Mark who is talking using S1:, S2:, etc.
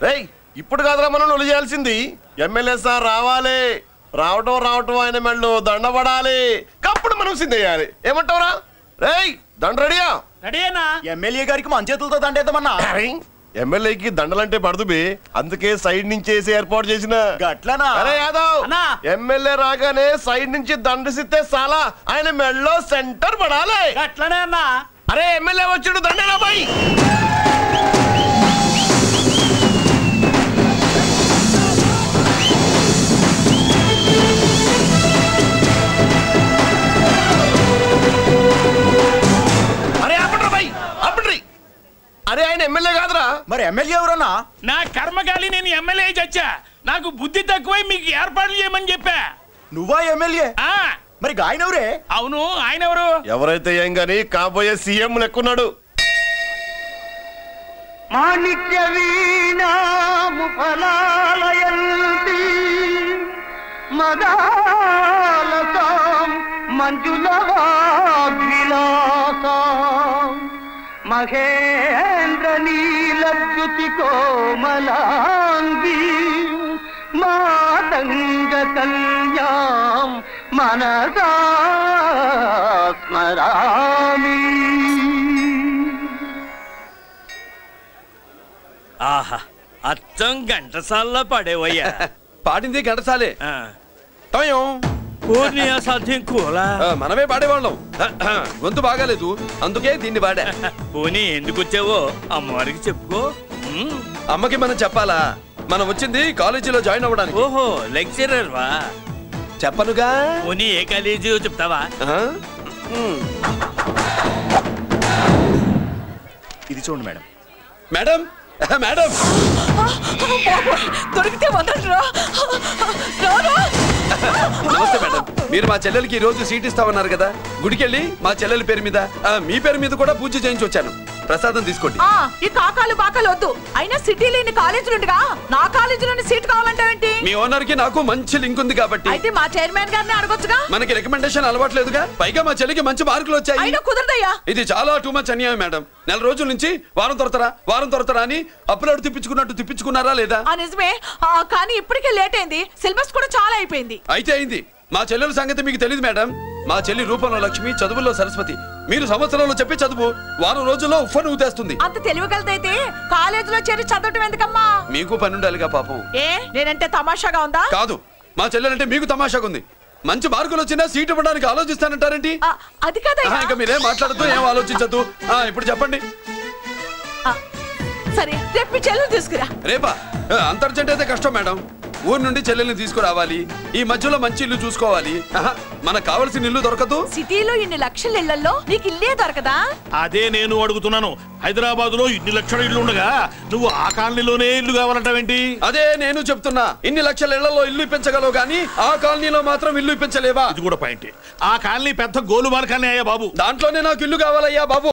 S1: రేయ్ ఇప్పుడు కాదురా మనం నొలి చేయాల్సింది. ఎమ్మెల్యే సార్ రావాలి, రావటం ఆయన మెళ్ళు దండపడాలి, కప్పుడు మనం సిద్ధేయాలి. ఏమంటావురా? రేయ్ దండ రెడీయా?
S2: రెడీనా?
S3: ఎమ్మెల్యే గారికి మన చేతులతో దండేద్దామన్నా.
S1: ఎమ్మెల్యేకి దండలంటే పడుతుంది, అందుకే సైడ్ నుంచి వేసి ఏర్పాటు చేసిన.
S3: గట్లనా?
S1: అరే యాదవ్, ఎమ్మెల్యే రాగానే సైడ్ నుంచి దండసిస్తే చాలా ఆయన మెళ్ళో సెంటర్ పడాలి.
S2: అట్లనే అన్నా.
S1: అరే ఎమ్మెల్యే వచ్చాడు, దండేనా బాయ్. అరే అప్పట్రా బాయ్, అప్పట్రీ. అరే ఆయన ఎమ్మెల్యే కాదురా.
S3: మరి ఎమ్మెల్యే ఎవరన్నా?
S2: నా కర్మకాలి, నేను ఎమ్మెల్యే చచ్చా. నాకు బుద్ధి తక్కువై మీకు ఏర్పాట్లు చేయమని చెప్పా.
S3: నువ్వా ఎమ్మెల్యే? మరి ఆయన ఎవరే?
S2: అవును, ఆయన ఎవరు?
S1: ఎవరైతే ఏం గాని కాబోయే సీఎం లెక్కున్నాడు.
S4: మాణిక్య వీణాము ఫలాలయంతి మదాలసాం మంజులవాగ్విలాసాం మహేంద్ర నీలద్యుతి కోమలాంగి మాతంగ కన్యాం మనసా స్మరామి.
S2: ఆహా, అచ్చం ఘంటసాల్లో పడేవయ్యా.
S5: పాడింది ఘంటసాలే.
S2: సాధ్యం కూలా
S5: మనమే పాడేవాళ్ళం. గొంతు బాగాలేదు, అందుకే దీన్ని పాడా.
S2: పోనీ ఎందుకు వచ్చావో అమ్మవారికి చెప్పుకో.
S5: అమ్మకి మనం చెప్పాలా? మనం వచ్చింది కాలేజీలో జాయిన్ అవ్వడానికి.
S2: ఓహో, లెక్చరర్ వా?
S5: చెప్పనుగా.
S2: పోనీ ఏ కాలేజీ చెప్తావా?
S3: ఇది చూడండి మేడం.
S5: మేడం మేడం
S6: దొరికితే వదలరా.
S5: నమస్తే మేడం, మీరు మా చెల్లెలకి ఈ రోజు సీట్ ఇస్తామన్నారు కదా, గుడికెళ్ళి మా చెల్లెల పేరు మీద మీ పేరు మీద కూడా పూజ చేయించి వచ్చాను. ప్రసాదం తీసుకోండి.
S6: ఈ కాకాలు బాకాలు వద్దు. అయినా సిటీలో ఇన్ని కాలేజీలుండగా నా కాలేజీలోని సీట్ కావాలంటావేంటి?
S5: మీ ఓనర్ కి నాకు మంచి లింక్ ఉంది కాబట్టి.
S6: అయితే మా చైర్మన్ గారిని అడగొచ్చుగా.
S5: మనకి రికమెండేషన్ అలవాట్లేదుగా, పైగా మా చెల్లికి మంచి మార్కులు వచ్చాయి.
S6: అయినా కుదరదయ్యా.
S5: ఇది చాలా టూ మచ్ అన్యాయం మేడం. నెల రోజుల నుంచి వారం తొరతరా అని అప్లోడ్ తిప్పించుకున్నట్టు తిప్పించుకున్నారా లేదా?
S6: నిజమే, కానీ ఇప్పటికే లేట్ అయింది. సిలబస్ కూడా చాలా అయిపోయింది.
S5: అయితే అయింది. మా చెల్లెల సంగతి మీకు తెలియదు మేడం. మా చెల్లి రూపంలో లక్ష్మి, చదువుల్లో సరస్వతి. మీరు సంవత్సరంలో చెప్పి చదువు వారం రోజుల్లో ఉఫ్ఫను ఊతేస్తుంది.
S6: అంత తెలివిగలదైతే కాలేజీలో చేరి చదవటం ఎందుకమ్మా?
S5: మీకు పని ఉండాలిగా పాపం.
S6: ఏ నేనంటే తమాషాగా ఉందా?
S5: కాదు, మా చెల్లెలంటే మీకు తమాషాగా ఉంది. మంచి మార్కులు వచ్చినా సీట్ ఇవ్వడానికి ఆలోచిస్తానంటారేంటి?
S6: అది కాదయ్యా.
S5: ఇంకా మీరేం మాట్లాడుతూ ఏం ఆలోచించద్దు. ఇప్పుడు చెప్పండి.
S6: సరే, రేపు మీ చెల్లెలు తీసుకురా.
S5: రేపా? అంత అర్జెంట్ అయితే కష్టం మేడం. ఊరు నుండి చెల్లెల్ని తీసుకురావాలి, ఈ మధ్యలో మంచి ఇల్లు చూసుకోవాలి. మనకు కావాల్సిన ఇల్లు దొరకదు.
S6: సిటీలో ఇన్ని లక్షల ఇళ్లలో నీకు ఇల్లే దొరకదా?
S2: అదే నేను అడుగుతున్నాను. హైదరాబాద్ లో ఇన్ని లక్షల ఇల్లు ఉండగా నువ్వు ఆ కాలనీలోనే ఇల్లు కావాలంటావేంటి?
S5: అదే నేను చెప్తున్నా. ఇన్ని లక్షల ఇళ్లలో ఇల్లు ఇప్పించగలవు గానీ ఆ కాలనీలో మాత్రం ఇల్లు ఇప్పించలేవా?
S2: ఇది కూడా పాయింట్. ఆ కాలనీ పెద్ద గోలుమార్ కాలనీ అయ్యా బాబు.
S5: దాంట్లోనే నాకు ఇల్లు కావాలయ్యా బాబు.